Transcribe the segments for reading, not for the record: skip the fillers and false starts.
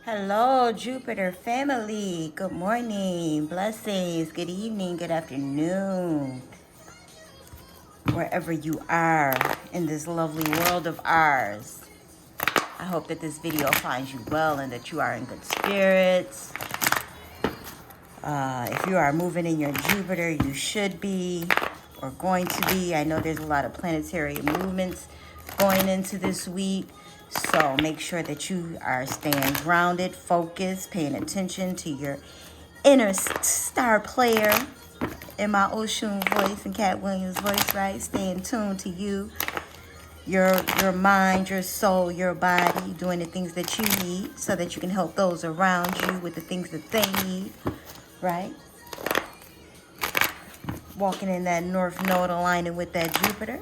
Hello, Jupiter family. Good morning, blessings, good evening, good afternoon, wherever you are in this lovely world of ours. I hope that this video finds you well and that you are in good spirits. If you are moving in your Jupiter, you should be or going to be. I know there's a lot of planetary movements going into this week. So make sure that you are staying grounded, focused, paying attention to your inner star player in my Oshun voice and Cat Williams voice, right? Staying tuned to you, your mind, your soul, your body, doing the things that you need so that you can help those around you with the things that they need, right? Walking in that North Node, aligning with that Jupiter.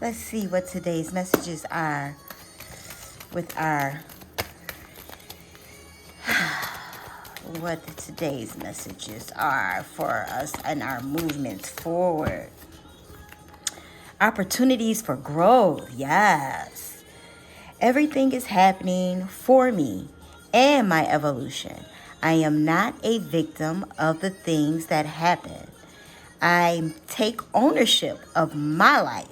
Let's see what today's messages are with our what today's messages are for us and our movements forward. Opportunities for growth, yes. Everything is happening for me and my evolution. I am not a victim of the things that happen. I take ownership of my life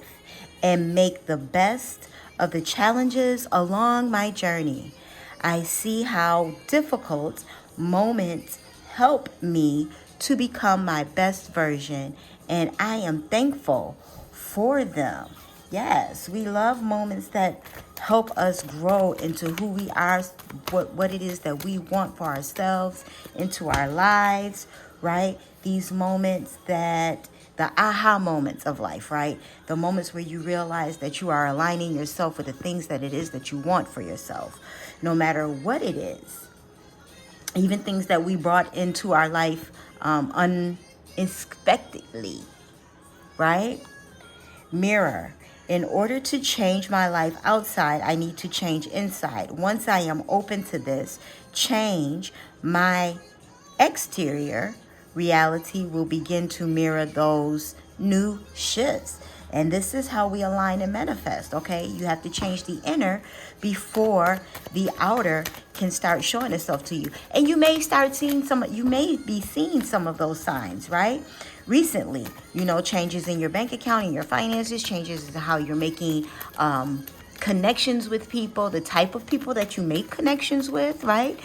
and make the best of the challenges along my journey. I see how difficult moments help me to become my best version, and I am thankful for them. Yes, we love moments that help us grow into who we are, what it is that we want for ourselves, into our lives, right? These moments that the aha moments of life, right? The moments where you realize that you are aligning yourself with the things that it is that you want for yourself, no matter what it is. Even things that we brought into our life unexpectedly, right? Mirror. In order to change my life outside, I need to change inside. Once I am open to this change, my exterior reality will begin to mirror those new shifts. And this is how we align and manifest, okay? You have to change the inner before the outer can start showing itself to you. And you may be seeing some of those signs, right? Recently, changes in your bank account and your finances, changes in how you're making connections with people, the type of people that you make connections with, right?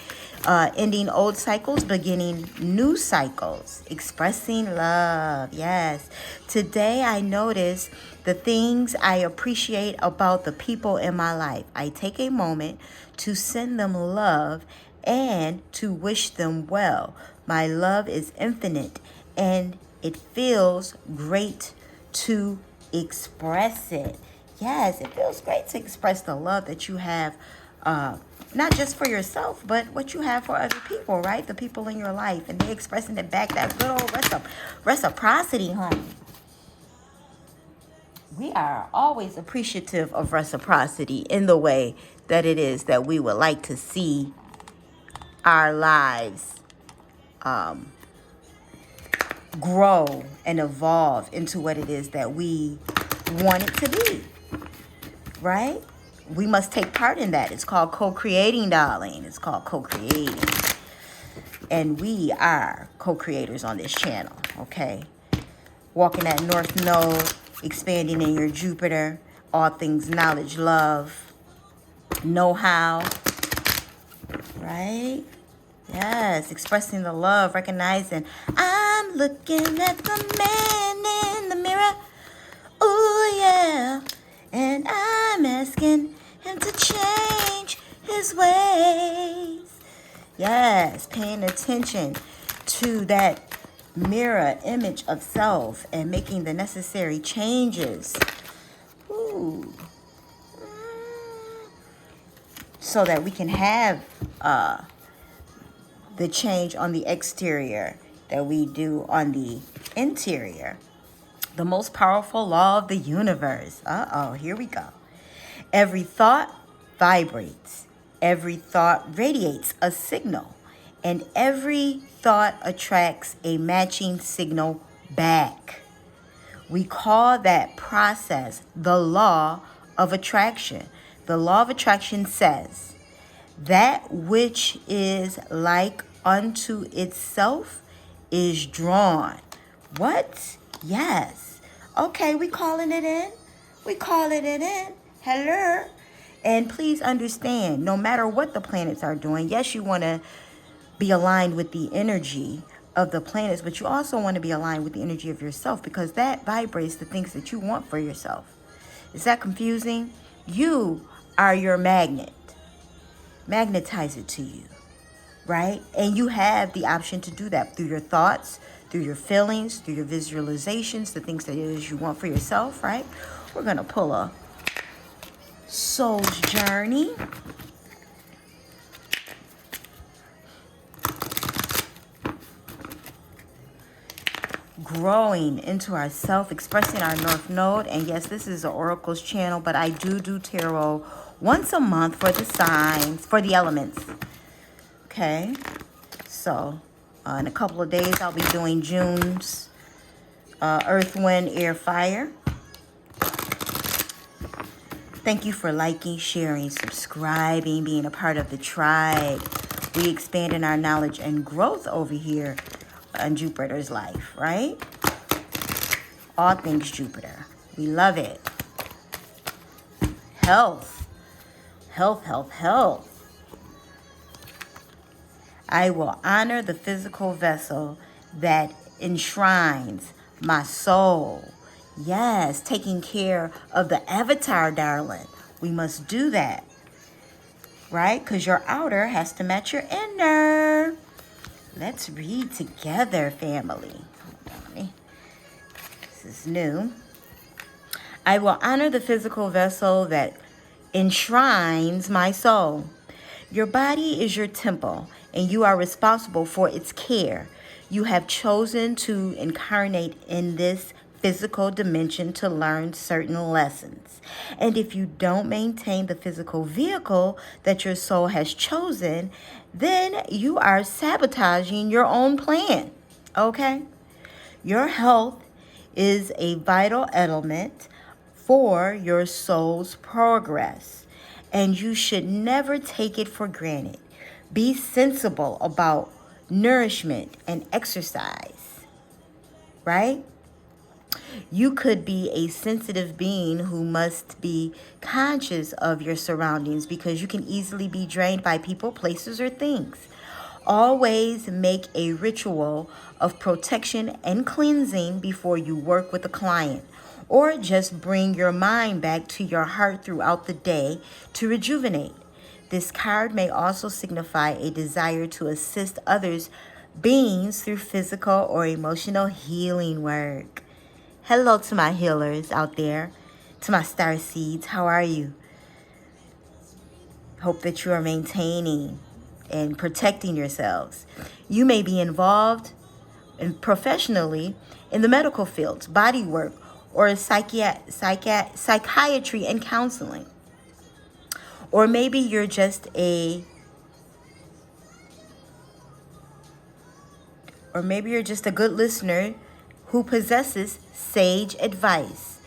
Ending old cycles, beginning new cycles, expressing love. Yes. Today I notice the things I appreciate about the people in my life. I take a moment to send them love and to wish them well. My love is infinite and it feels great to express it. Yes, it feels great to express the love that you have, not just for yourself, but what you have for other people, right? The people in your life, and they expressing it back. That good old reciprocity, honey. We are always appreciative of reciprocity in the way that it is that we would like to see our lives grow and evolve into what it is that we want it to be, right? We must take part in that. It's called co-creating, darling. It's called co-creating. And we are co-creators on this channel, okay? Walking that North Node, expanding in your Jupiter, all things knowledge, love, know-how, right? Yes, expressing the love, recognizing I'm looking at the man in the mirror. Oh, yeah. And I'm asking him to change his ways. Yes, paying attention to that mirror image of self and making the necessary changes. Ooh. So that we can have the change on the exterior that we do on the interior. The most powerful law of the universe. Here we go. Every thought vibrates. Every thought radiates a signal. And every thought attracts a matching signal back. We call that process the law of attraction. The law of attraction says That which is like unto itself is drawn. What? Yes. Okay, we calling it in. We calling it in. Hello. And please understand, no matter what the planets are doing, yes, you want to be aligned with the energy of the planets, but you also want to be aligned with the energy of yourself, because that vibrates the things that you want for yourself. Is that confusing? You are your magnet. Magnetize it to you, right? And you have the option to do that through your thoughts, through your feelings, through your visualizations, the things that it is you want for yourself, right? We're going to pull a soul's journey. Growing into ourself, expressing our North Node. And yes, this is the Oracles channel, but I do tarot once a month for the signs, for the elements. Okay, so in a couple of days, I'll be doing June's Earth, Wind, Air, Fire. Thank you for liking, sharing, subscribing, being a part of the tribe. We expanding our knowledge and growth over here on Jupiter's life, right? All things Jupiter. We love it. Health. Health, health, health. I will honor the physical vessel that enshrines my soul. Yes, taking care of the avatar, darling. We must do that, right? Because your outer has to match your inner. Let's read together, family. Hold on. This is new. I will honor the physical vessel that enshrines my soul. Your body is your temple, and you are responsible for its care. You have chosen to incarnate in this physical dimension to learn certain lessons. And if you don't maintain the physical vehicle that your soul has chosen, then you are sabotaging your own plan. Okay? Your health is a vital element for your soul's progress, and you should never take it for granted. Be sensible about nourishment and exercise, right? You could be a sensitive being who must be conscious of your surroundings, because you can easily be drained by people, places, or things. Always make a ritual of protection and cleansing before you work with a client, or just bring your mind back to your heart throughout the day to rejuvenate. This card may also signify a desire to assist others beings through physical or emotional healing work. Hello to my healers out there, to my star seeds. How are you? Hope that you are maintaining and protecting yourselves. You may be involved professionally in the medical fields, body work, or psychiatry and counseling. Or maybe you're just a good listener who possesses sage advice.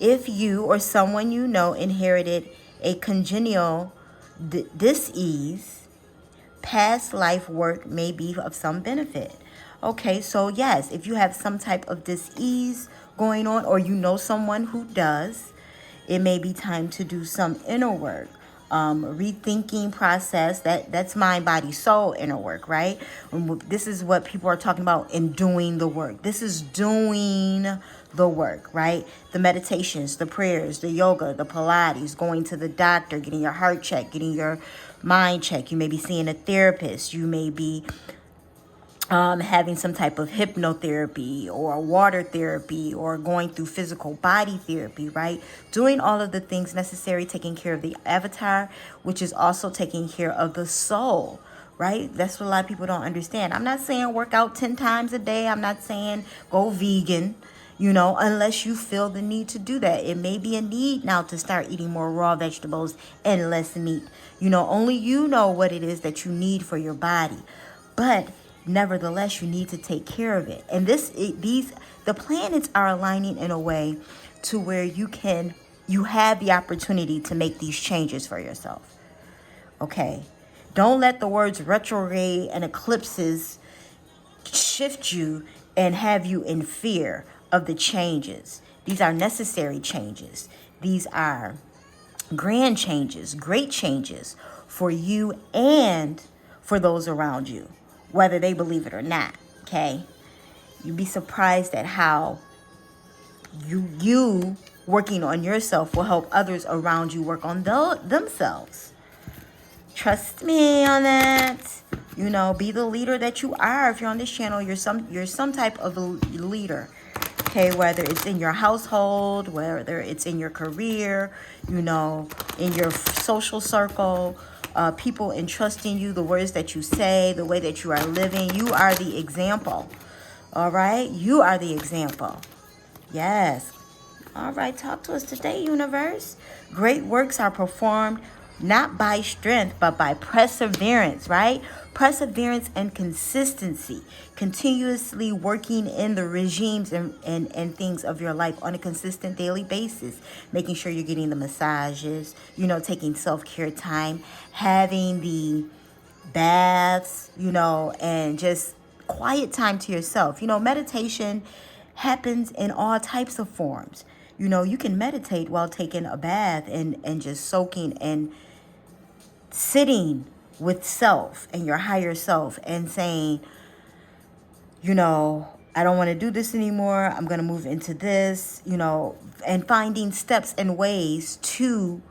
If you or someone you know inherited a congenial dis-ease, past life work may be of some benefit. Okay, so yes, if you have some type of dis-ease going on, or you know someone who does, it may be time to do some inner work. Rethinking process, that's mind, body, soul inner work, right? This is what people are talking about in doing the work. This is doing the work, right? The meditations, the prayers, the yoga, the Pilates, going to the doctor, getting your heart checked, getting your mind checked. You may be seeing a therapist. You may be having some type of hypnotherapy or water therapy, or going through physical body therapy, right? Doing all of the things necessary, taking care of the avatar, which is also taking care of the soul, right? That's what a lot of people don't understand. I'm not saying work out 10 times a day. I'm not saying go vegan, unless you feel the need to do that. It may be a need now to start eating more raw vegetables and less meat. Only you know what it is that you need for your body. But nevertheless, you need to take care of it. And the planets are aligning in a way to where you have the opportunity to make these changes for yourself. Okay. Don't let the words retrograde and eclipses shift you and have you in fear of the changes. These are necessary changes. These are grand changes, great changes for you and for those around you, whether they believe it or not, okay? You'd be surprised at how you working on yourself will help others around you work on themselves. Trust me on that. You know, be the leader that you are. If you're on this channel, you're some type of a leader. Okay, whether it's in your household, whether it's in your career, you know, in your social circle, people entrusting you, the words that you say, the way that you are living, you are the example. All right? You are the example. Yes. All right, talk to us today, universe. Great works are performed not by strength, but by perseverance, right? Perseverance and consistency. Continuously working in the regimes and things of your life on a consistent daily basis. Making sure you're getting the massages, you know, taking self-care time, having the baths, you know, and just quiet time to yourself. You know, meditation happens in all types of forms. You know, you can meditate while taking a bath and just soaking and sitting with self and your higher self and saying, you know, I don't want to do this anymore. I'm going to move into this, you know, and finding steps and ways to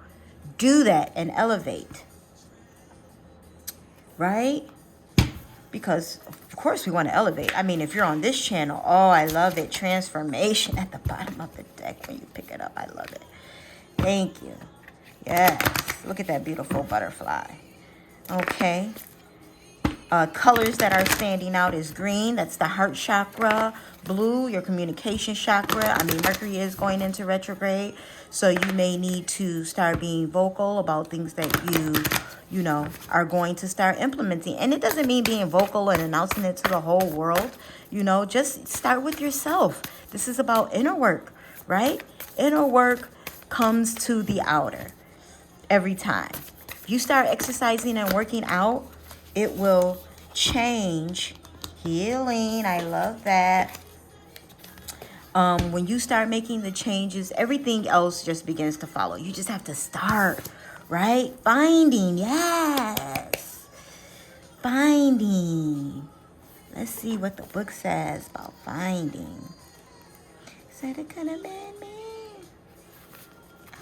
do that and elevate. Right? Because, of course, we want to elevate. I mean, if you're on this channel, oh, I love it. Transformation at the bottom of the deck when you pick it up. I love it. Thank you. Yes. Look at that beautiful butterfly. Okay. Colors that are standing out is green. That's the heart chakra. Blue, your communication chakra. I mean, Mercury is going into retrograde. So you may need to start being vocal about things that you know, are going to start implementing. And it doesn't mean being vocal and announcing it to the whole world. You know, just start with yourself. This is about inner work, right? Inner work comes to the outer every time. If you start exercising and working out, it will change. Healing. I love that. When you start making the changes, everything else just begins to follow. You just have to start. Right? Finding, yes. Finding. Let's see what the book says about finding. Said it could have been me.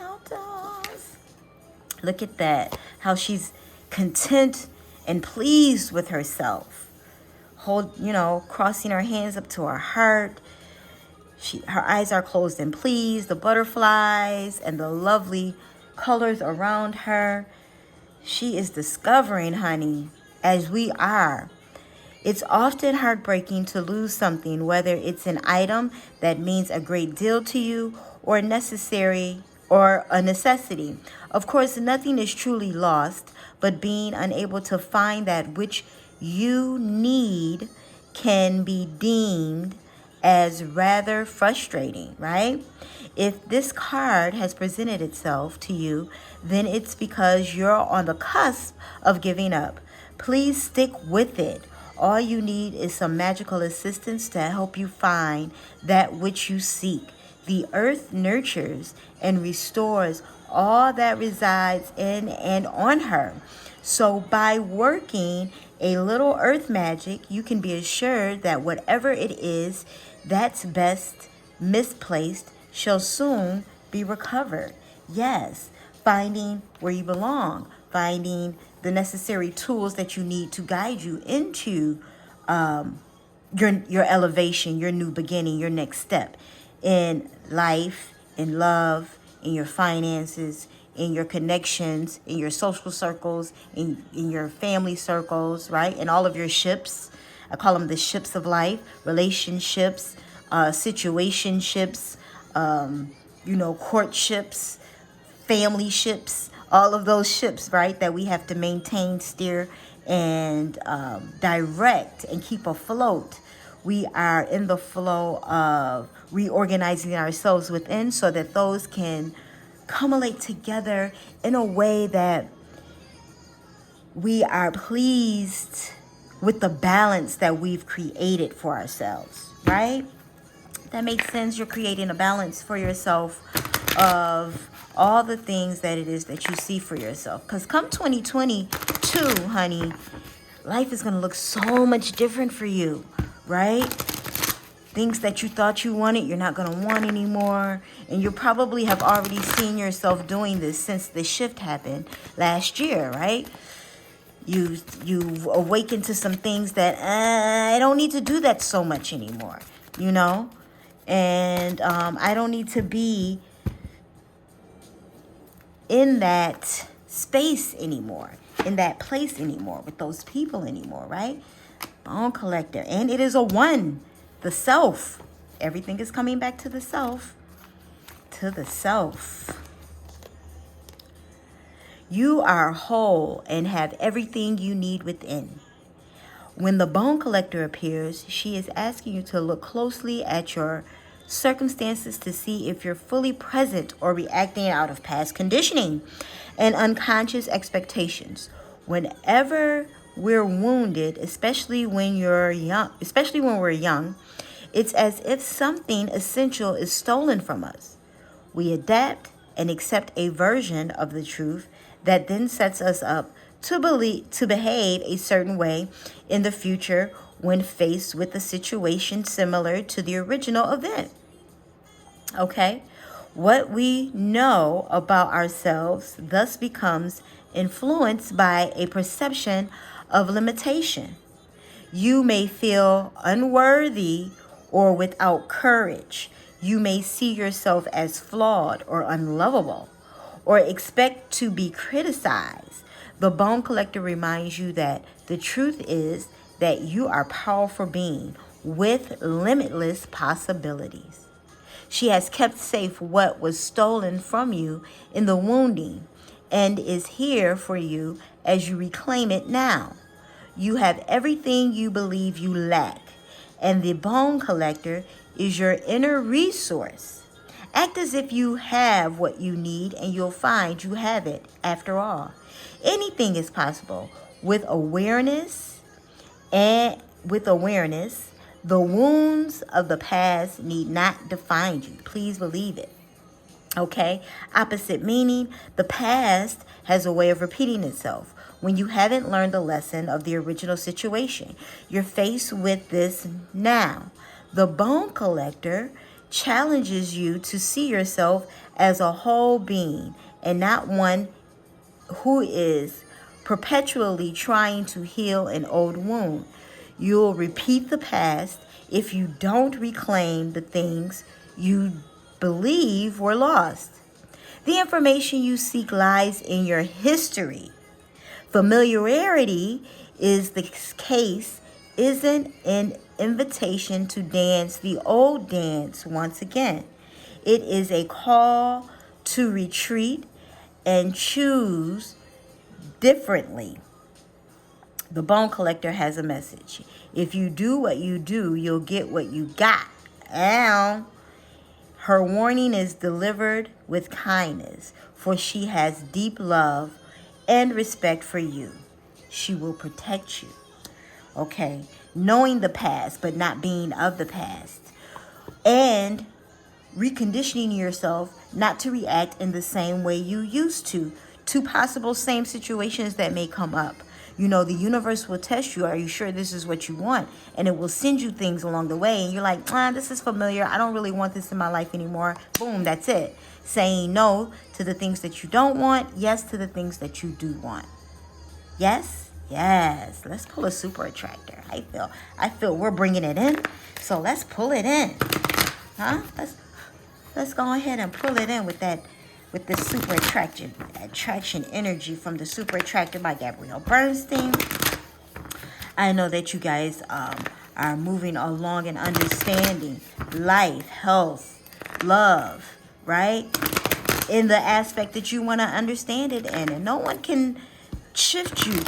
Outdoors. Look at that. How she's content and pleased with herself. You know, crossing her hands up to her heart. Her eyes are closed and pleased. The butterflies and the lovely colors around her. She is discovering, honey, as we are. It's often heartbreaking to lose something, whether it's an item that means a great deal to you or a necessity. Of course, nothing is truly lost, but being unable to find that which you need can be deemed as rather frustrating, right? If this card has presented itself to you, then it's because you're on the cusp of giving up. Please stick with it. All you need is some magical assistance to help you find that which you seek. The earth nurtures and restores all that resides in and on her. So by working a little earth magic, you can be assured that whatever it is that's best misplaced shall soon be recovered. Yes, finding where you belong, finding the necessary tools that you need to guide you into your elevation, your new beginning, your next step in life, in love, in your finances, in your connections, in your social circles, in your family circles, right? In all of your ships. I call them the ships of life, relationships, situationships, you know, courtships, family ships, all of those ships, right, that we have to maintain, steer, and direct and keep afloat. We are in the flow of reorganizing ourselves within so that those can cumulate together in a way that we are pleased with the balance that we've created for ourselves, right? That makes sense. You're creating a balance for yourself of all the things that it is that you see for yourself. Because come 2022, honey, life is going to look so much different for you, right? Things that you thought you wanted, you're not going to want anymore. And you probably have already seen yourself doing this since the shift happened last year, right? You've awakened to some things that I don't need to do that so much anymore, you know? And I don't need to be in that space anymore, in that place anymore, with those people anymore, right? Bone collector. And it is a one, the self. Everything is coming back to the self. To the self. You are whole and have everything you need within. When the bone collector appears, she is asking you to look closely at your circumstances to see if you're fully present or reacting out of past conditioning and unconscious expectations. Whenever we're wounded, especially when we're young, it's as if something essential is stolen from us. We adapt and accept a version of the truth that then sets us up to behave a certain way in the future when faced with a situation similar to the original event. Okay? What we know about ourselves thus becomes influenced by a perception of limitation. You may feel unworthy or without courage. You may see yourself as flawed or unlovable, or expect to be criticized. The bone collector reminds you that the truth is that you are a powerful being with limitless possibilities. She has kept safe what was stolen from you in the wounding and is here for you as you reclaim it now. You have everything you believe you lack, and the bone collector is your inner resource. Act as if you have what you need and you'll find you have it after all. Anything is possible with awareness, the wounds of the past need not define you. Please believe it. Okay? Opposite meaning, the past has a way of repeating itself. When you haven't learned the lesson of the original situation, you're faced with this now. The bone collector challenges you to see yourself as a whole being and not one who is perpetually trying to heal an old wound. You'll repeat the past if you don't reclaim the things you believe were lost. The information you seek lies in your history. Familiarity is the case, isn't an invitation to dance the old dance once again. It is a call to retreat and choose differently. The bone collector has a message. If you do what you do, you'll get what you got. Ow. Her warning is delivered with kindness, for she has deep love and respect for you. She will protect you. Okay? Knowing the past, but not being of the past. And reconditioning yourself not to react in the same way you used to possible same situations that may come up. You know, the universe will test you. Are you sure this is what you want? And it will send you things along the way. And you're like, this is familiar. I don't really want this in my life anymore. Boom, that's it. Saying no to the things that you don't want. Yes to the things that you do want. Yes? Yes. Let's pull a super attractor. I feel we're bringing it in. So let's pull it in. Huh? Let's go ahead and pull it in with this super attraction energy from the Super Attractor by Gabrielle Bernstein. I know that you guys are moving along and understanding life, health, love, right? In the aspect that you want to understand it in. And no one can shift you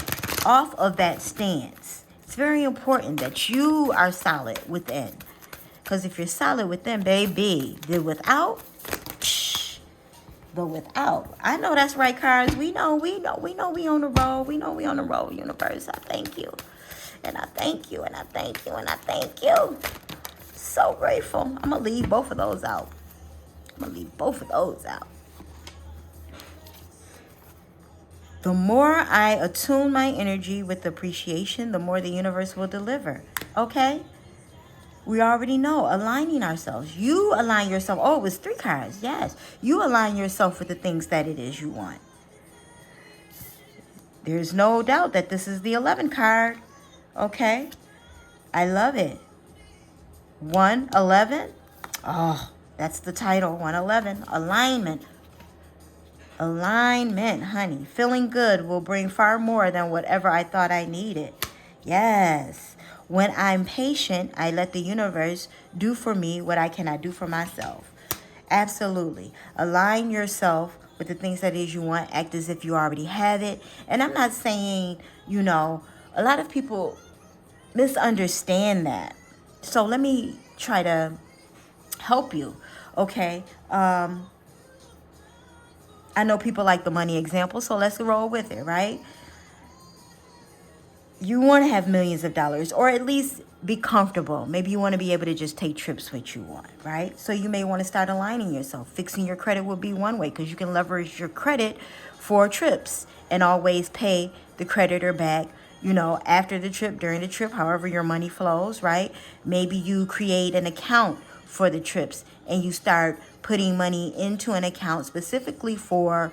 off of that stance. It's very important that you are solid within. Because if you're solid within, baby, the without, the without. I know that's right, cards. We know we on the road. We know we on the road, universe. I thank you. And I thank you, and I thank you, and I thank you. So grateful. I'm going to leave both of those out. The more I attune my energy with appreciation, the more the universe will deliver. Okay? We already know, aligning ourselves. You align yourself. Oh, it was 3 cards. Yes. You align yourself with the things that it is you want. There's no doubt that this is the 11 card. Okay? I love it. 111. Oh, that's the title. 111. Alignment. Alignment, honey. Feeling good will bring far more than whatever I thought I needed. Yes. When I'm patient, I let the universe do for me what I cannot do for myself. Absolutely. Align yourself with the things that it is you want. Act as if you already have it. And I'm not saying, a lot of people misunderstand that. So let me try to help you. Okay. I know people like the money example, so let's roll with it, right? You want to have millions of dollars, or at least be comfortable. Maybe you want to be able to just take trips what you want, right? So you may want to start aligning yourself. Fixing your credit will be one way, because you can leverage your credit for trips and always pay the creditor back, after the trip, during the trip, however your money flows, right? Maybe you create an account for the trips and you start putting money into an account specifically for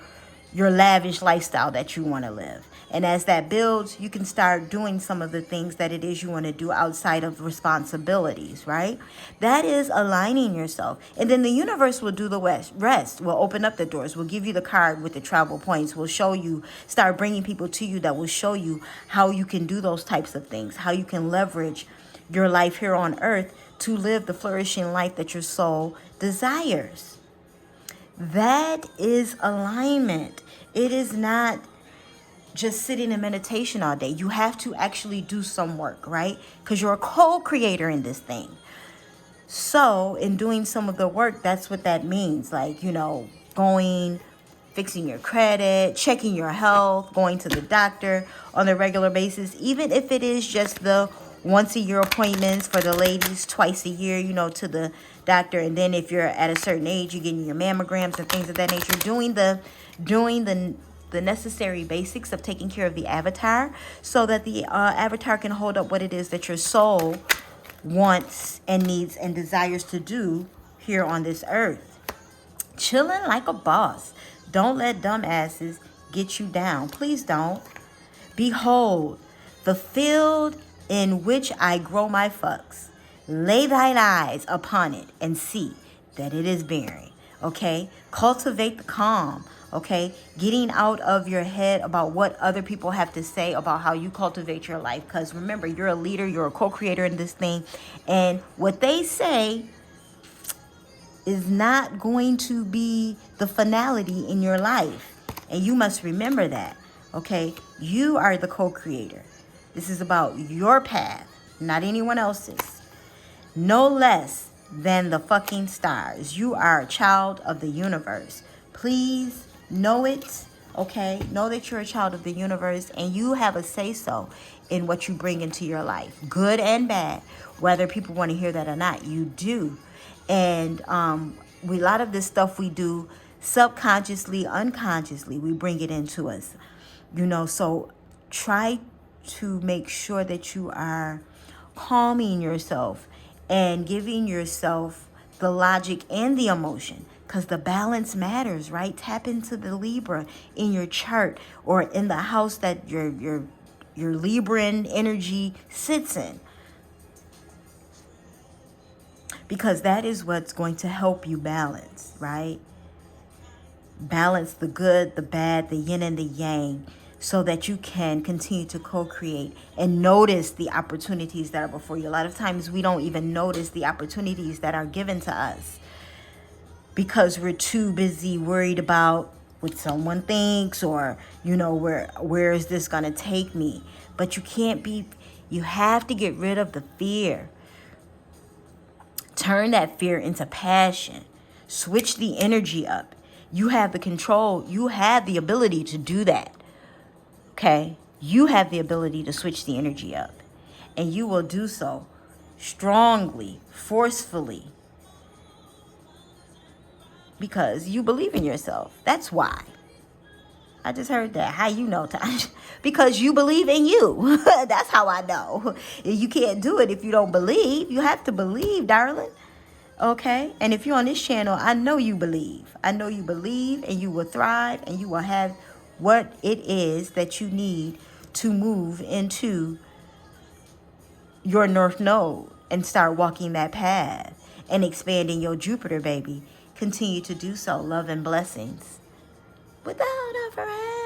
your lavish lifestyle that you want to live. And as that builds, you can start doing some of the things that it is you want to do outside of responsibilities, right? That is aligning yourself. And then the universe will do the rest. Will open up the doors. Will give you the card with the travel points. Will show you, start bringing people to you that will show you how you can do those types of things, how you can leverage your life here on earth to live the flourishing life that your soul desires. That is alignment. It is not just sitting in meditation all day. You have to actually do some work, right? Because you're a co-creator in this thing. So in doing some of the work, that's what that means. Like, going, fixing your credit, checking your health, going to the doctor on a regular basis, even if it is just the once a year appointments for the ladies, twice a year, to the doctor. And then if you're at a certain age, you're getting your mammograms and things of that nature, doing the necessary basics of taking care of the avatar, so that the avatar can hold up what it is that your soul wants and needs and desires to do here on this earth. Chilling like a boss. Don't let dumbasses get you down. Please don't. Behold, the field in which I grow my fucks. Lay thine eyes upon it and see that it is bearing. Okay? Cultivate the calm. Okay? Getting out of your head about what other people have to say about how you cultivate your life. Because remember, you're a leader. You're a co-creator in this thing. And what they say is not going to be the finality in your life. And you must remember that. Okay? You are the co-creator. This is about your path, not anyone else's. No less than the fucking stars. You are a child of the universe. Please know it, okay? Know that you're a child of the universe, and you have a say-so in what you bring into your life, good and bad. Whether people want to hear that or not, you do. And a lot of this stuff we do subconsciously, unconsciously, we bring it into us. So try to make sure that you are calming yourself and giving yourself the logic and the emotion, because the balance matters, right? Tap into the Libra in your chart, or in the house that your Libran energy sits in, because that is what's going to help you balance, right? Balance the good, the bad, the yin and the yang, so that you can continue to co-create and notice the opportunities that are before you. A lot of times we don't even notice the opportunities that are given to us because we're too busy worried about what someone thinks, or, where is this going to take me? But you have to get rid of the fear. Turn that fear into passion. Switch the energy up. You have the control. You have the ability to do that. Okay? You have the ability to switch the energy up. And you will do so strongly, forcefully. Because you believe in yourself. That's why. I just heard that. How you know, Tasha? Because you believe in you. That's how I know. You can't do it if you don't believe. You have to believe, darling. Okay? And if you're on this channel, I know you believe. I know you believe, and you will thrive, and you will have what it is that you need to move into your North Node and start walking that path and expanding your Jupiter, baby. Continue to do so. Love and blessings. Without a friend.